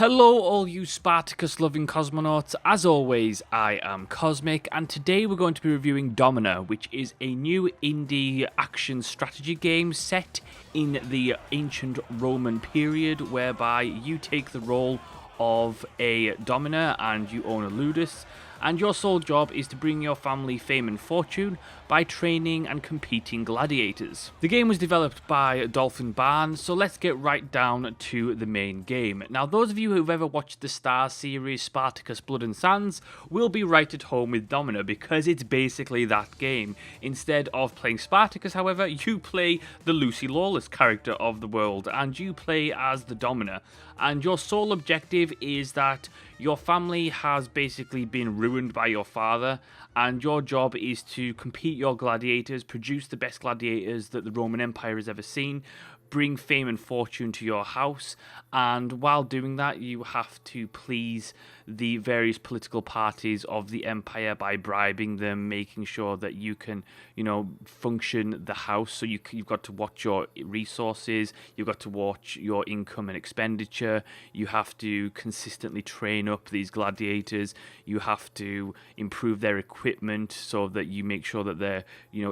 Hello all you Spartacus loving cosmonauts, as always I am Cosmic and today we're going to be reviewing Domina, which is a new indie action strategy game set in the ancient Roman period whereby you take the role of a Domina and you own a ludus, and your sole job is to bring your family fame and fortune by training and competing gladiators. The game was developed by Dolphin Barn, so let's get right down to the main game. Now, those of you who've ever watched the Star series Spartacus Blood and Sands will be right at home with Domina because it's basically that game. Instead of playing Spartacus, however, you play the Lucy Lawless character of the world and you play as the Domina. And your sole objective is that your family has basically been ruined by your father, and your job is to compete your gladiators, produce the best gladiators that the Roman Empire has ever seen, bring fame and fortune to your house, and while doing that you have to please the various political parties of the empire by bribing them, making sure that you can, function the house. So you've got to watch your resources, you've got to watch your income and expenditure, you have to consistently train up these gladiators, you have to improve their equipment so that you make sure that they're,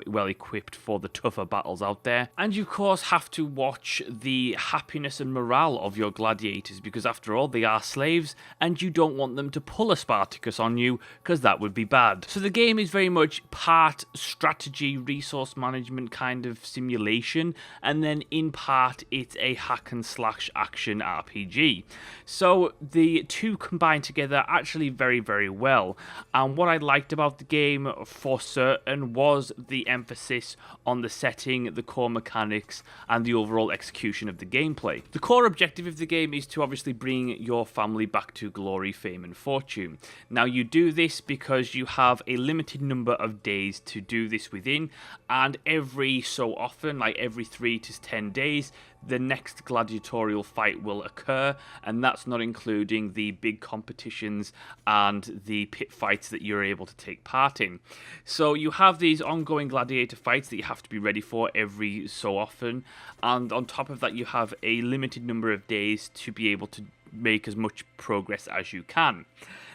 well equipped for the tougher battles out there. And you of course have to watch the happiness and morale of your gladiators, because after all they are slaves and you don't want them to pull a Spartacus on you because that would be bad. So the game is very much part strategy, resource management kind of simulation, and then in part it's a hack and slash action RPG. So the two combine together actually very, very well. And what I liked about the game for certain was the emphasis on the setting, the core mechanics, and the overall execution of the gameplay. The core objective of the game is to obviously bring your family back to glory, fame, and fortune. Now, you do this because you have a limited number of days to do this within, and every so often, like every 3 to 10 days, the next gladiatorial fight will occur, and that's not including the big competitions and the pit fights that you're able to take part in. So you have these ongoing gladiator fights that you have to be ready for every so often, and on top of that you have a limited number of days to be able to make as much progress as you can.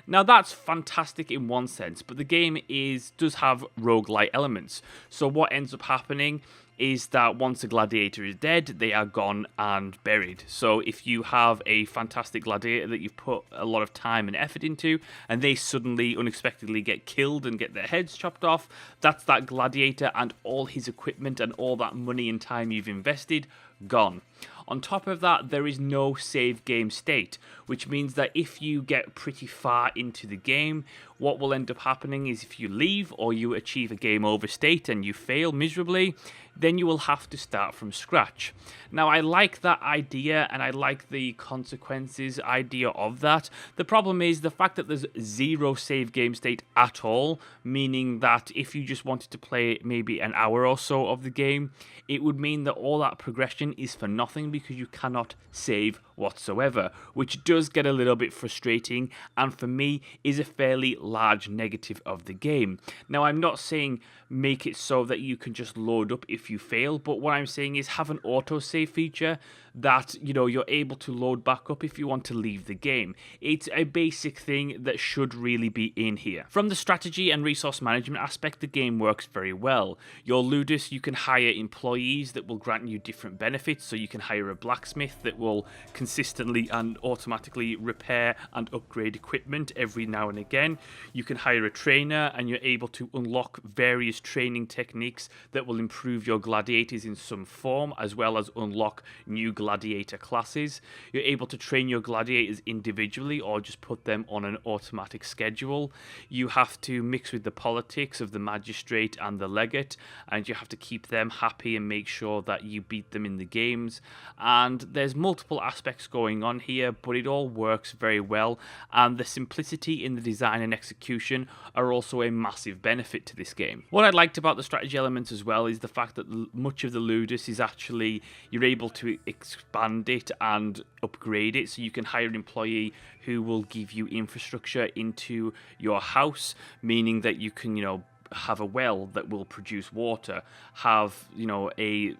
Now that's fantastic in one sense, but the game does have roguelite elements. So what ends up happening is that once a gladiator is dead, they are gone and buried. So if you have a fantastic gladiator that you've put a lot of time and effort into, and they suddenly unexpectedly get killed and get their heads chopped off, that's that gladiator and all his equipment and all that money and time you've invested gone. On top of that, there is no save game state, which means that if you get pretty far into the game, what will end up happening is if you leave or you achieve a game over state and you fail miserably, then you will have to start from scratch. Now, I like that idea and I like the consequences idea of that. The problem is the fact that there's zero save game state at all, meaning that if you just wanted to play maybe an hour or so of the game, it would mean that all that progression is for nothing because you cannot save whatsoever, which does get a little bit frustrating and for me is a fairly large negative of the game. Now, I'm not saying make it so that you can just load up if you fail, but what I'm saying is have an autosave feature that you're able to load back up if you want to leave the game. It's a basic thing that should really be in here. From the strategy and resource management aspect, the game works very well. Your ludus, you can hire employees that will grant you different benefits, so you can hire a blacksmith that will consistently and automatically repair and upgrade equipment every now and again. You can hire a trainer and you're able to unlock various training techniques that will improve your gladiators in some form, as well as unlock new gladiator classes. You're able to train your gladiators individually or just put them on an automatic schedule. You have to mix with the politics of the magistrate and the legate, and you have to keep them happy and make sure that you beat them in the games. And there's multiple aspects going on here, but it all works very well, and the simplicity in the design and execution are also a massive benefit to this game. What I liked about the strategy elements as well is the fact that much of the ludus is actually, you're able to expand it and upgrade it, so you can hire an employee who will give you infrastructure into your house, meaning that you can, have a well that will produce water, have, a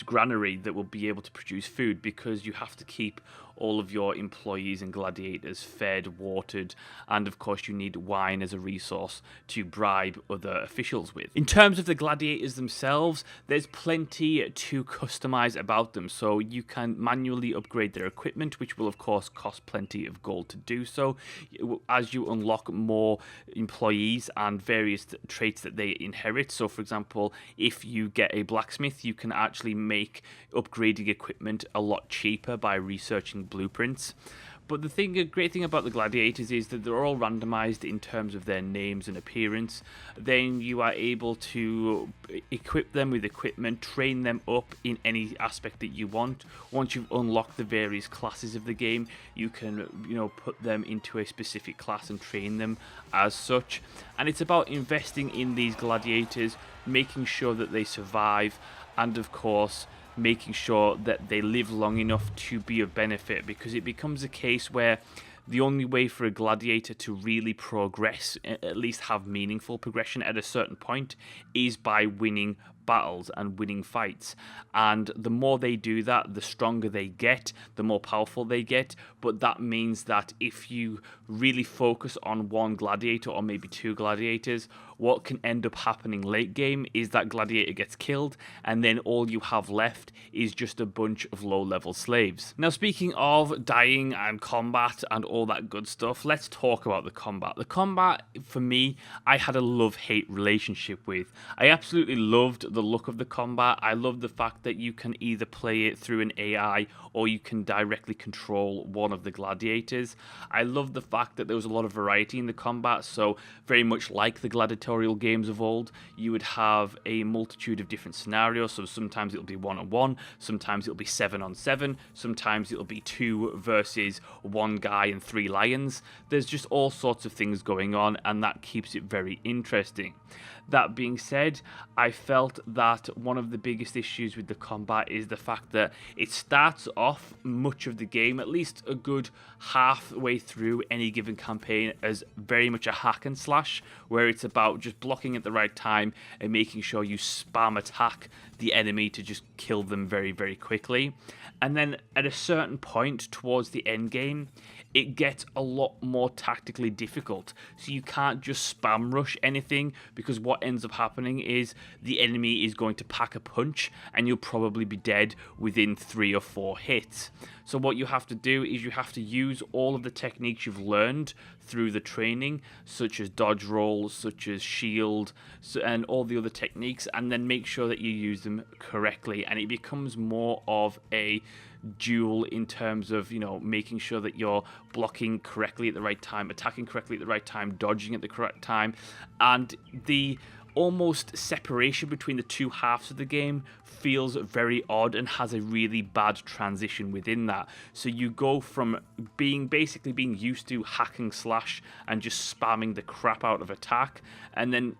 granary that will be able to produce food, because you have to keep all of your employees and gladiators fed, watered, and of course you need wine as a resource to bribe other officials with. In terms of the gladiators themselves, there's plenty to customize about them. So you can manually upgrade their equipment, which will of course cost plenty of gold to do so. As you unlock more employees and various traits that they inherit. So for example, if you get a blacksmith, you can actually make upgrading equipment a lot cheaper by researching blueprints. But the great thing about the gladiators is that they're all randomized in terms of their names and appearance. Then you are able to equip them with equipment, train them up in any aspect that you want. Once you've unlocked the various classes of the game, you can, put them into a specific class and train them as such. And it's about investing in these gladiators, making sure that they survive, and of course, making sure that they live long enough to be of benefit, because it becomes a case where the only way for a gladiator to really progress, at least have meaningful progression at a certain point, is by winning battles and winning fights. And the more they do that, the stronger they get, the more powerful they get. But that means that if you really focus on one gladiator or maybe two gladiators, what can end up happening late game is that gladiator gets killed, and then all you have left is just a bunch of low-level slaves. Now, speaking of dying and combat and all that good stuff, let's talk about the combat. The combat, for me, I had a love-hate relationship with. I absolutely loved the look of the combat. I love the fact that you can either play it through an AI or you can directly control one of the gladiators. I love the fact that there was a lot of variety in the combat, so very much like the gladiatorial games of old, you would have a multitude of different scenarios. So sometimes it'll be 1-on-1, sometimes it'll be 7-on-7, sometimes it'll be 2 versus 1 guy and 3 lions. There's just all sorts of things going on, and that keeps it very interesting. That being said, I felt that one of the biggest issues with the combat is the fact that it starts off much of the game, at least a good halfway through any given campaign, as very much a hack and slash, where it's about just blocking at the right time and making sure you spam attack the enemy to just kill them very, very quickly. And then at a certain point towards the end game, it gets a lot more tactically difficult. So you can't just spam rush anything, because what ends up happening is the enemy is going to pack a punch and you'll probably be dead within 3 or 4 hits. So what you have to do is you have to use all of the techniques you've learned through the training, such as dodge rolls, such as shield, and all the other techniques, and then make sure that you use them correctly. And it becomes more of a duel in terms of, making sure that you're blocking correctly at the right time, attacking correctly at the right time, dodging at the correct time, and the almost separation between the two halves of the game feels very odd and has a really bad transition within that. So you go from basically being used to hack and slash and just spamming the crap out of attack, and then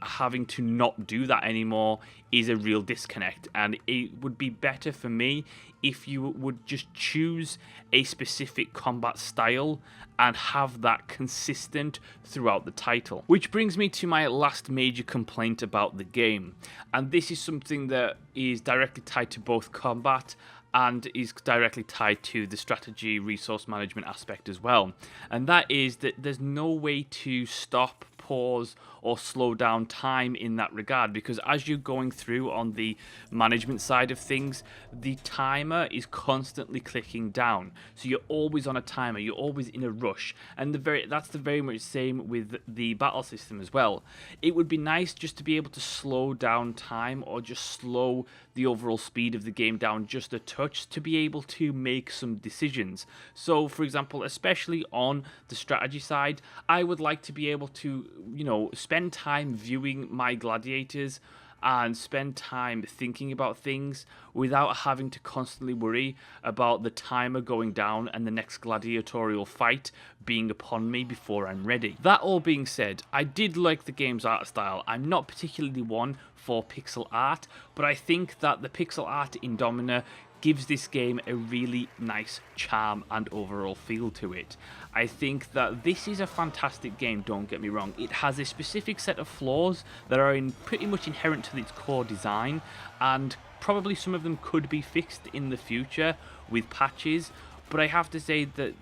having to not do that anymore is a real disconnect. And it would be better for me if you would just choose a specific combat style and have that consistent throughout the title. Which brings me to my last major complaint about the game. And this is something that is directly tied to both combat and is directly tied to the strategy resource management aspect as well. And that is that there's no way to stop, pause, or slow down time in that regard, because as you're going through on the management side of things, the timer is constantly clicking down. So you're always on a timer, you're always in a rush, and that's the very much same with the battle system as well. It would be nice just to be able to slow down time, or just slow the overall speed of the game down just a touch, to be able to make some decisions. So for example, especially on the strategy side, I would like to be able to, spend time viewing my gladiators and spend time thinking about things without having to constantly worry about the timer going down and the next gladiatorial fight being upon me before I'm ready. That all being said, I did like the game's art style. I'm not particularly one for pixel art, but I think that the pixel art in Domina gives this game a really nice charm and overall feel to it. I think that this is a fantastic game, don't get me wrong. It has a specific set of flaws that are pretty much inherent to its core design, and probably some of them could be fixed in the future with patches, But I have to say that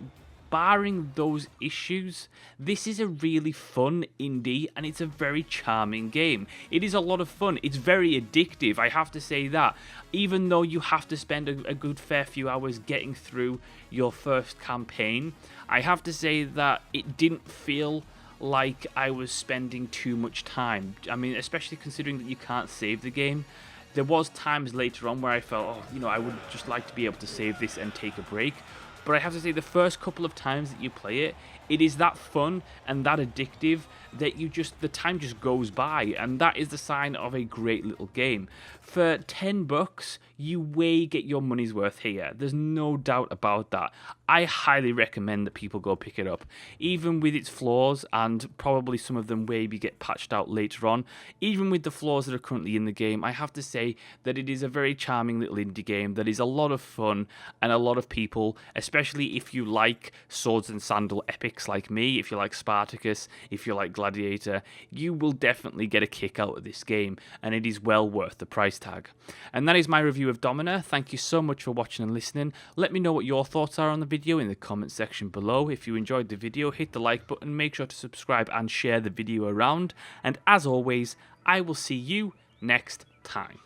barring those issues, this is a really fun indie and it's a very charming game. It is a lot of fun. It's very addictive, I have to say that. Even though you have to spend a good fair few hours getting through your first campaign, I have to say that it didn't feel like I was spending too much time. I mean, especially considering that you can't save the game. There was times later on where I felt, I would just like to be able to save this and take a break. But I have to say, the first couple of times that you play it, it is that fun and that addictive that the time just goes by, and that is the sign of a great little game. For $10, you way get your money's worth here. There's no doubt about that. I highly recommend that people go pick it up. Even with its flaws, and probably some of them maybe get patched out later on, even with the flaws that are currently in the game, I have to say that it is a very charming little indie game that is a lot of fun, and a lot of people, especially if you like swords and sandal epics like me, if you like Spartacus, if you like Gladiator, you will definitely get a kick out of this game, and it is well worth the price tag. And that is my review of Domina. Thank you so much for watching and listening. Let me know what your thoughts are on the video in the comment section below. If you enjoyed the video, hit the like button, make sure to subscribe and share the video around, and as always, I will see you next time.